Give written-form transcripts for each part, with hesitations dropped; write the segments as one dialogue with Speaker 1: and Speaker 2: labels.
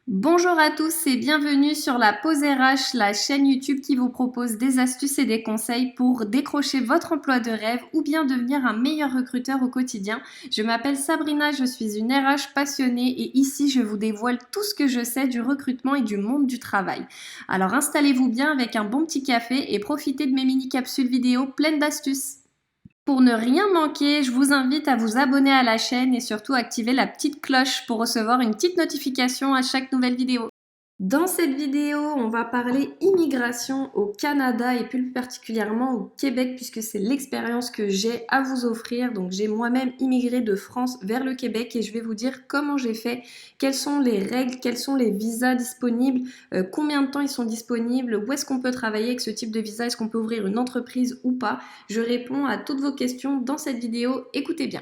Speaker 1: Bonjour à tous et bienvenue sur la Pause RH, la chaîne YouTube qui vous propose des astuces et des conseils pour décrocher votre emploi de rêve ou bien devenir un meilleur recruteur au quotidien. Je m'appelle Sabrina, je suis une RH passionnée et ici je vous dévoile tout ce que je sais du recrutement et du monde du travail. Alors installez-vous bien avec un bon petit café et profitez de mes mini-capsules vidéo pleines d'astuces. Pour ne rien manquer, je vous invite à vous abonner à la chaîne et surtout activer la petite cloche pour recevoir une petite notification à chaque nouvelle vidéo. Dans cette vidéo, on va parler immigration au Canada et plus particulièrement au Québec puisque c'est l'expérience que j'ai à vous offrir. Donc j'ai moi-même immigré de France vers le Québec et je vais vous dire comment j'ai fait, quelles sont les règles, quels sont les visas disponibles, combien de temps ils sont disponibles, où est-ce qu'on peut travailler avec ce type de visa, est-ce qu'on peut ouvrir une entreprise ou pas. Je réponds à toutes vos questions dans cette vidéo, écoutez bien.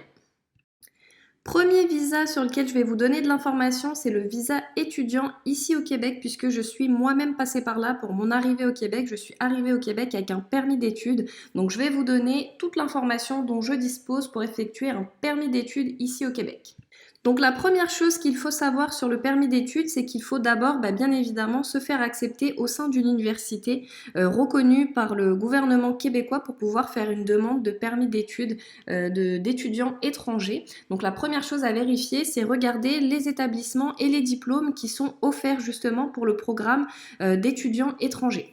Speaker 1: Premier visa sur lequel je vais vous donner de l'information, c'est le visa étudiant ici au Québec puisque je suis moi-même passée par là pour mon arrivée au Québec. Je suis arrivée au Québec avec un permis d'études. Donc je vais vous donner toute l'information dont je dispose pour effectuer un permis d'études ici au Québec. Donc la première chose qu'il faut savoir sur le permis d'études, c'est qu'il faut d'abord, bien évidemment, se faire accepter au sein d'une université reconnue par le gouvernement québécois pour pouvoir faire une demande de permis d'études d'étudiants étrangers. Donc la première chose à vérifier, c'est regarder les établissements et les diplômes qui sont offerts justement pour le programme d'étudiants étrangers.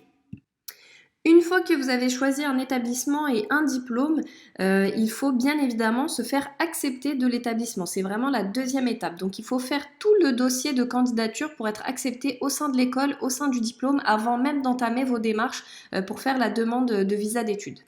Speaker 1: Une fois que vous avez choisi un établissement et un diplôme, il faut bien évidemment se faire accepter de l'établissement. C'est vraiment la deuxième étape. Donc il faut faire tout le dossier de candidature pour être accepté au sein de l'école, au sein du diplôme, avant même d'entamer vos démarches pour faire la demande de visa d'études.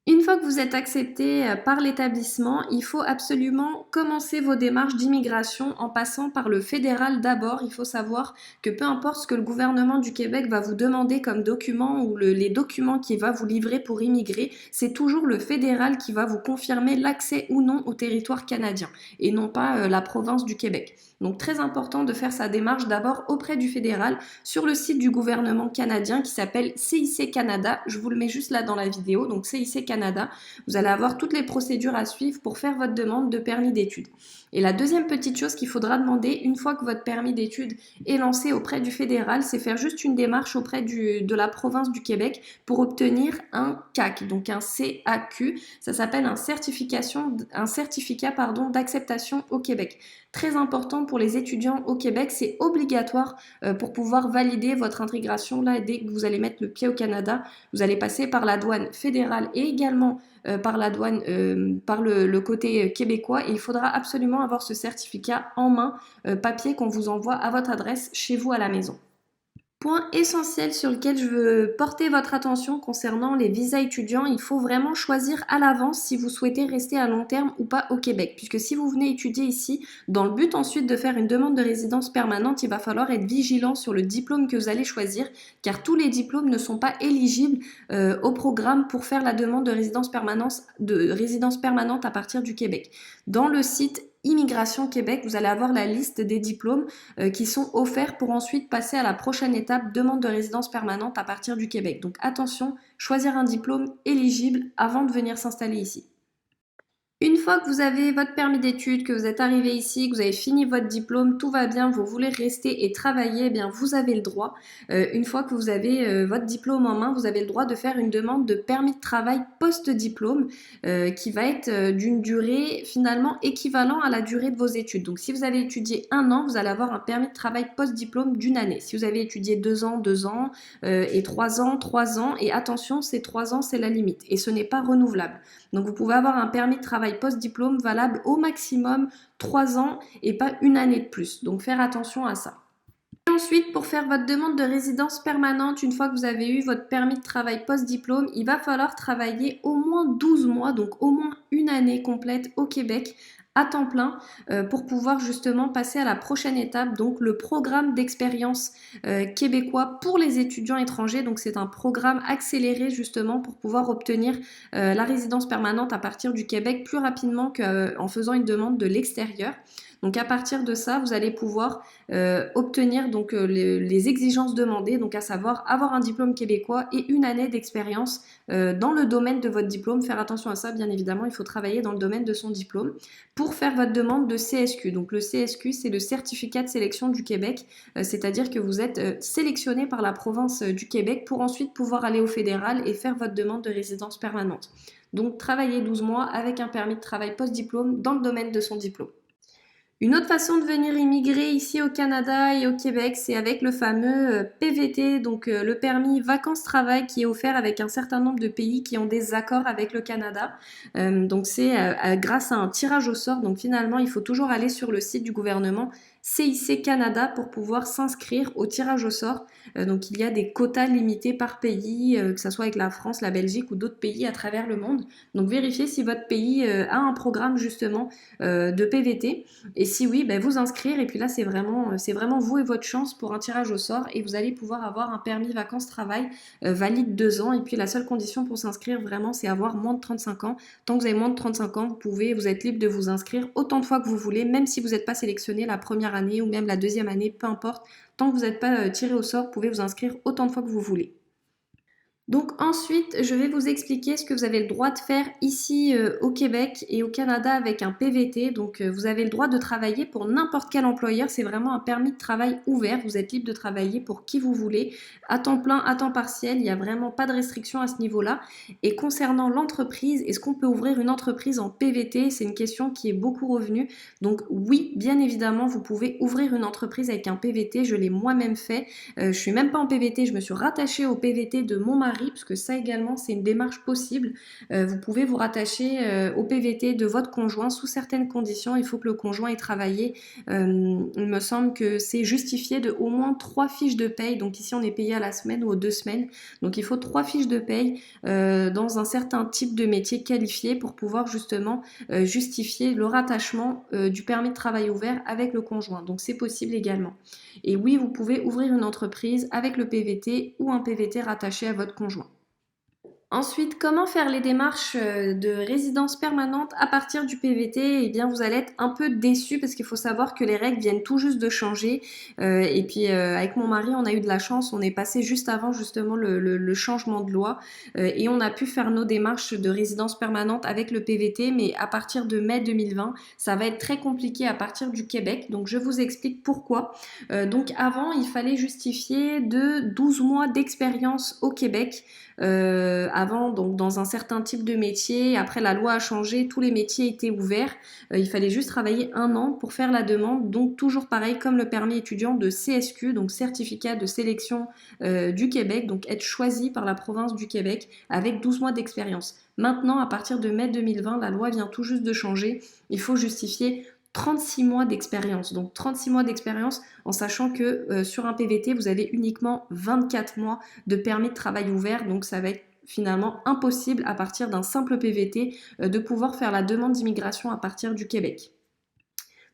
Speaker 1: Une fois que vous êtes accepté par l'établissement, il faut absolument commencer vos démarches d'immigration en passant par le fédéral d'abord. Il faut savoir que peu importe ce que le gouvernement du Québec va vous demander comme document ou les documents qu'il va vous livrer pour immigrer, c'est toujours le fédéral qui va vous confirmer l'accès ou non au territoire canadien et non pas la province du Québec. Donc très important de faire sa démarche d'abord auprès du fédéral sur le site du gouvernement canadien qui s'appelle CIC Canada. Je vous le mets juste là dans la vidéo, donc CIC Canada. Vous allez avoir toutes les procédures à suivre pour faire votre demande de permis d'études. Et la deuxième petite chose qu'il faudra demander une fois que votre permis d'études est lancé auprès du fédéral, c'est faire juste une démarche auprès de la province du Québec pour obtenir un CAQ, donc un CAQ. Ça s'appelle un certificat d'acceptation au Québec. Très important pour les étudiants au Québec, c'est obligatoire pour pouvoir valider votre intégration là dès que vous allez mettre le pied au Canada. Vous allez passer par la douane fédérale et également par la douane, par le côté québécois et il faudra absolument avoir ce certificat en main, papier qu'on vous envoie à votre adresse chez vous à la maison. Point essentiel sur lequel je veux porter votre attention concernant les visas étudiants, il faut vraiment choisir à l'avance si vous souhaitez rester à long terme ou pas au Québec. Puisque si vous venez étudier ici, dans le but ensuite de faire une demande de résidence permanente, il va falloir être vigilant sur le diplôme que vous allez choisir, car tous les diplômes ne sont pas éligibles au programme pour faire la demande de résidence permanente à partir du Québec. Dans le site Immigration Québec, vous allez avoir la liste des diplômes qui sont offerts pour ensuite passer à la prochaine étape, demande de résidence permanente à partir du Québec. Donc attention, choisir un diplôme éligible avant de venir s'installer ici. Une fois que vous avez votre permis d'études, que vous êtes arrivé ici, que vous avez fini votre diplôme, tout va bien, vous voulez rester et travailler, eh bien vous avez le droit. Une fois que vous avez votre diplôme en main, vous avez le droit de faire une demande de permis de travail post-diplôme qui va être d'une durée finalement équivalent à la durée de vos études. Donc si vous avez étudié 1 an, vous allez avoir un permis de travail post-diplôme d'1 année. Si vous avez étudié 2 ans et 3 ans, 3 ans, et attention, ces 3 ans, c'est la limite et ce n'est pas renouvelable. Donc vous pouvez avoir un permis de travail post-diplôme valable au maximum 3 ans et pas 1 année de plus. Donc faire attention à ça. Et ensuite, pour faire votre demande de résidence permanente, une fois que vous avez eu votre permis de travail post-diplôme, il va falloir travailler au moins 12 mois, donc au moins 1 année complète au Québec à temps plein pour pouvoir justement passer à la prochaine étape, donc le programme d'expérience québécois pour les étudiants étrangers. Donc c'est un programme accéléré justement pour pouvoir obtenir la résidence permanente à partir du Québec plus rapidement qu'en faisant une demande de l'extérieur. Donc à partir de ça, vous allez pouvoir obtenir donc les exigences demandées, donc à savoir avoir un diplôme québécois et une année d'expérience dans le domaine de votre diplôme. Faire attention à ça, bien évidemment, il faut travailler dans le domaine de son diplôme pour faire votre demande de CSQ. Donc le CSQ, c'est le certificat de sélection du Québec, c'est-à-dire que vous êtes sélectionné par la province du Québec pour ensuite pouvoir aller au fédéral et faire votre demande de résidence permanente. Donc travailler 12 mois avec un permis de travail post-diplôme dans le domaine de son diplôme. Une autre façon de venir immigrer ici au Canada et au Québec, c'est avec le fameux PVT, donc le permis vacances-travail qui est offert avec un certain nombre de pays qui ont des accords avec le Canada. Donc c'est grâce à un tirage au sort. Donc finalement, il faut toujours aller sur le site du gouvernement CIC Canada pour pouvoir s'inscrire au tirage au sort. Donc il y a des quotas limités par pays, que ce soit avec la France, la Belgique ou d'autres pays à travers le monde. Donc vérifiez si votre pays a un programme justement de PVT. Et si oui, ben vous inscrire. Et puis là, c'est vraiment vous et votre chance pour un tirage au sort. Et vous allez pouvoir avoir un permis vacances-travail valide 2 ans. Et puis la seule condition pour s'inscrire vraiment, c'est avoir moins de 35 ans. Tant que vous avez moins de 35 ans, vous êtes libre de vous inscrire autant de fois que vous voulez, même si vous n'êtes pas sélectionné la première année ou même la deuxième année, peu importe. Tant que vous n'êtes pas tiré au sort, vous pouvez vous inscrire autant de fois que vous voulez. Donc ensuite, je vais vous expliquer ce que vous avez le droit de faire ici au Québec et au Canada avec un PVT. Donc vous avez le droit de travailler pour n'importe quel employeur. C'est vraiment un permis de travail ouvert. Vous êtes libre de travailler pour qui vous voulez, à temps plein, à temps partiel. Il n'y a vraiment pas de restriction à ce niveau-là. Et concernant l'entreprise, est-ce qu'on peut ouvrir une entreprise en PVT? C'est une question qui est beaucoup revenue. Donc oui, bien évidemment, vous pouvez ouvrir une entreprise avec un PVT. Je l'ai moi-même fait. Je suis même pas en PVT. Je me suis rattachée au PVT de mon mari, parce que ça également c'est une démarche possible. Vous pouvez vous rattacher au PVT de votre conjoint sous certaines conditions. Il faut que le conjoint ait travaillé. Il me semble que c'est justifié de au moins 3 fiches de paye. Donc ici on est payé à la semaine ou aux 2 semaines. Donc il faut 3 fiches de paye dans un certain type de métier qualifié pour pouvoir justement justifier le rattachement du permis de travail ouvert avec le conjoint. Donc c'est possible également. Et oui, vous pouvez ouvrir une entreprise avec le PVT ou un PVT rattaché à votre conjoint. Ensuite, comment faire les démarches de résidence permanente à partir du PVT? Eh bien, vous allez être un peu déçus parce qu'il faut savoir que les règles viennent tout juste de changer. Et puis, avec mon mari, on a eu de la chance. On est passé juste avant justement le changement de loi et on a pu faire nos démarches de résidence permanente avec le PVT. Mais à partir de mai 2020, ça va être très compliqué à partir du Québec. Donc, je vous explique pourquoi. Donc, avant, il fallait justifier de 12 mois d'expérience au Québec. Avant, donc dans un certain type de métier. Après, la loi a changé, tous les métiers étaient ouverts. Il fallait juste travailler 1 an pour faire la demande. Donc toujours pareil comme le permis étudiant de CSQ, donc certificat de sélection du Québec, donc être choisi par la province du Québec avec 12 mois d'expérience. Maintenant, à partir de mai 2020, la loi vient tout juste de changer. Il faut justifier 36 mois d'expérience. Donc 36 mois d'expérience en sachant que sur un PVT, vous avez uniquement 24 mois de permis de travail ouvert. Donc ça va être finalement impossible à partir d'un simple PVT de pouvoir faire la demande d'immigration à partir du Québec.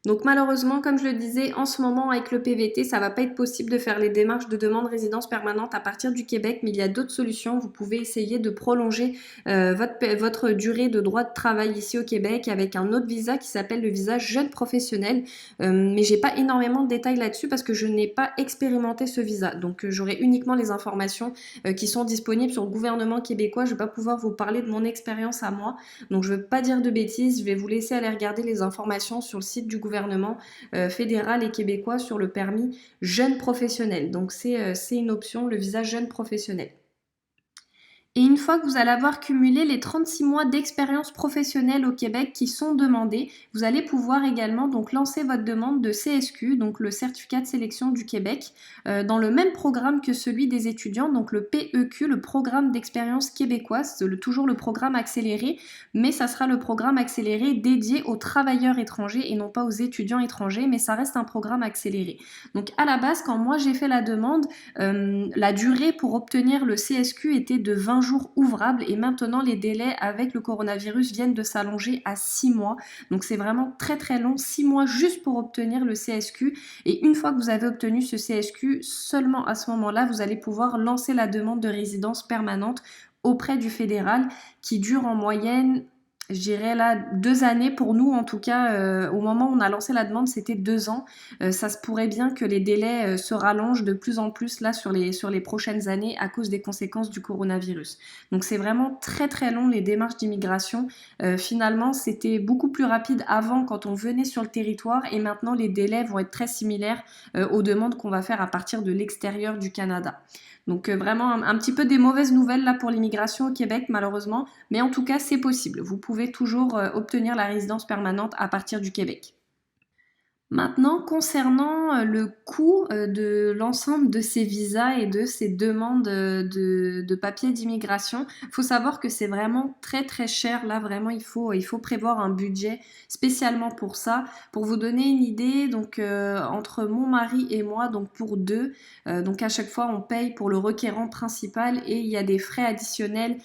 Speaker 1: Donc malheureusement, comme je le disais, en ce moment avec le PVT, ça va pas être possible de faire les démarches de demande de résidence permanente à partir du Québec, mais il y a d'autres solutions. Vous pouvez essayer de prolonger votre durée de droit de travail ici au Québec avec un autre visa qui s'appelle le visa jeune professionnel. Mais j'ai pas énormément de détails là-dessus parce que je n'ai pas expérimenté ce visa. Donc j'aurai uniquement les informations qui sont disponibles sur le gouvernement québécois. Je vais pas pouvoir vous parler de mon expérience à moi. Donc je veux pas dire de bêtises. Je vais vous laisser aller regarder les informations sur le site du gouvernement fédéral et québécois sur le permis jeune professionnel. Donc c'est une option, le visa jeune professionnel. Et une fois que vous allez avoir cumulé les 36 mois d'expérience professionnelle au Québec qui sont demandés, vous allez pouvoir également donc lancer votre demande de CSQ, donc le certificat de sélection du Québec, dans le même programme que celui des étudiants, donc le PEQ, le programme d'expérience québécoise, toujours le programme accéléré, mais ça sera le programme accéléré dédié aux travailleurs étrangers et non pas aux étudiants étrangers, mais ça reste un programme accéléré. Donc à la base, quand moi j'ai fait la demande, la durée pour obtenir le CSQ était de 20 jours ouvrables et maintenant les délais avec le coronavirus viennent de s'allonger à 6 mois. Donc c'est vraiment très très long, 6 mois juste pour obtenir le CSQ et une fois que vous avez obtenu ce CSQ, seulement à ce moment-là, vous allez pouvoir lancer la demande de résidence permanente auprès du fédéral qui dure en moyenne je dirais là 2 années pour nous en tout cas, au moment où on a lancé la demande c'était 2 ans. Ça se pourrait bien que les délais se rallongent de plus en plus là sur les prochaines années à cause des conséquences du coronavirus. Donc c'est vraiment très très long les démarches d'immigration. Finalement c'était beaucoup plus rapide avant quand on venait sur le territoire et maintenant les délais vont être très similaires aux demandes qu'on va faire à partir de l'extérieur du Canada. Donc vraiment un petit peu des mauvaises nouvelles là pour l'immigration au Québec malheureusement, mais en tout cas c'est possible. Vous pouvez toujours obtenir la résidence permanente à partir du Québec. Maintenant, concernant le coût de l'ensemble de ces visas et de ces demandes de papiers d'immigration, il faut savoir que c'est vraiment très très cher. Là, vraiment, il faut prévoir un budget spécialement pour ça. Pour vous donner une idée, donc entre mon mari et moi, donc pour deux, donc à chaque fois on paye pour le requérant principal et il y a des frais additionnels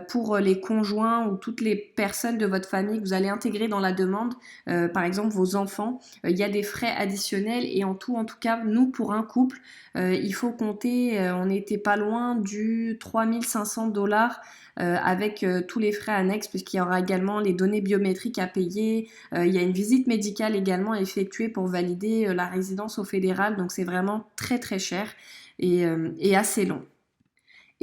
Speaker 1: pour les conjoints ou toutes les personnes de votre famille que vous allez intégrer dans la demande, par exemple vos enfants. Il y a des frais additionnels et en tout cas, nous, pour un couple, il faut compter, on n'était pas loin du 3500 $ avec tous les frais annexes puisqu'il y aura également les données biométriques à payer, il y a une visite médicale également effectuée pour valider la résidence au fédéral, donc c'est vraiment très très cher et assez long.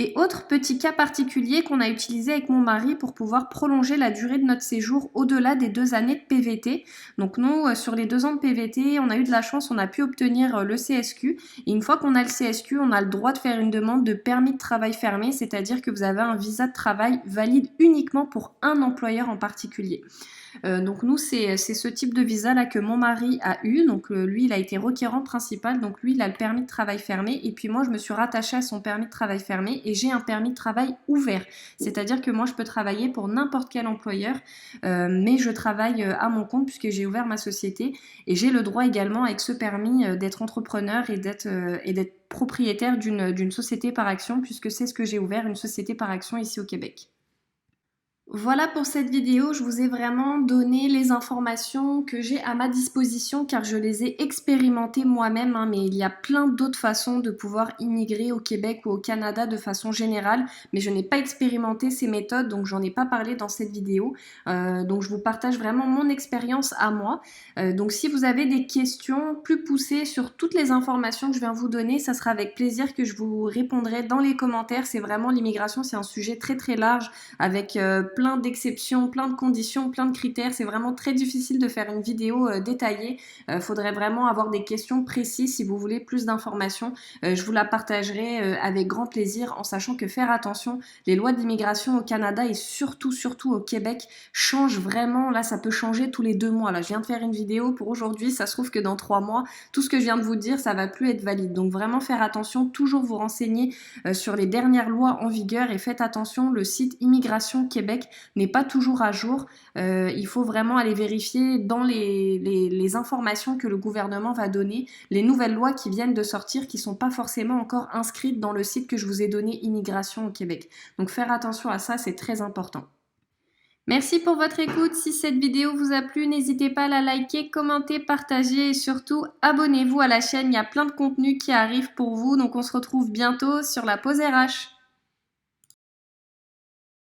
Speaker 1: Et autre petit cas particulier qu'on a utilisé avec mon mari pour pouvoir prolonger la durée de notre séjour au-delà des 2 années de PVT. Donc nous, sur les 2 ans de PVT, on a eu de la chance, on a pu obtenir le CSQ. Et une fois qu'on a le CSQ, on a le droit de faire une demande de permis de travail fermé, c'est-à-dire que vous avez un visa de travail valide uniquement pour un employeur en particulier. Donc nous, c'est ce type de visa là que mon mari a eu. Donc lui, il a été requérant principal. Donc lui, il a le permis de travail fermé. Et puis moi, je me suis rattachée à son permis de travail fermé et j'ai un permis de travail ouvert. C'est-à-dire que moi, je peux travailler pour n'importe quel employeur, mais je travaille à mon compte puisque j'ai ouvert ma société et j'ai le droit également avec ce permis d'être entrepreneur et d'être propriétaire d'une société par action puisque c'est ce que j'ai ouvert, une société par action ici au Québec. Voilà pour cette vidéo, je vous ai vraiment donné les informations que j'ai à ma disposition car je les ai expérimentées moi-même, hein, mais il y a plein d'autres façons de pouvoir immigrer au Québec ou au Canada de façon générale, mais je n'ai pas expérimenté ces méthodes donc j'en ai pas parlé dans cette vidéo, donc je vous partage vraiment mon expérience à moi. Donc si vous avez des questions plus poussées sur toutes les informations que je viens vous donner, ça sera avec plaisir que je vous répondrai dans les commentaires. C'est vraiment l'immigration, c'est un sujet très très large avec plein d'exceptions, plein de conditions, plein de critères. C'est vraiment très difficile de faire une vidéo détaillée. Faudrait vraiment avoir des questions précises si vous voulez plus d'informations. Je vous la partagerai avec grand plaisir en sachant que faire attention, les lois d'immigration au Canada et surtout au Québec changent vraiment. Là, ça peut changer tous les 2 mois. Là, je viens de faire une vidéo pour aujourd'hui. Ça se trouve que dans 3 mois, tout ce que je viens de vous dire, ça va plus être valide. Donc vraiment faire attention, toujours vous renseigner sur les dernières lois en vigueur et faites attention, le site Immigration Québec n'est pas toujours à jour. Il faut vraiment aller vérifier dans les informations que le gouvernement va donner, les nouvelles lois qui viennent de sortir qui ne sont pas forcément encore inscrites dans le site que je vous ai donné Immigration au Québec. Donc faire attention à ça, c'est très important. Merci pour votre écoute. Si cette vidéo vous a plu, n'hésitez pas à la liker, commenter, partager et surtout abonnez-vous à la chaîne. Il y a plein de contenus qui arrivent pour vous. Donc on se retrouve bientôt sur la pause RH.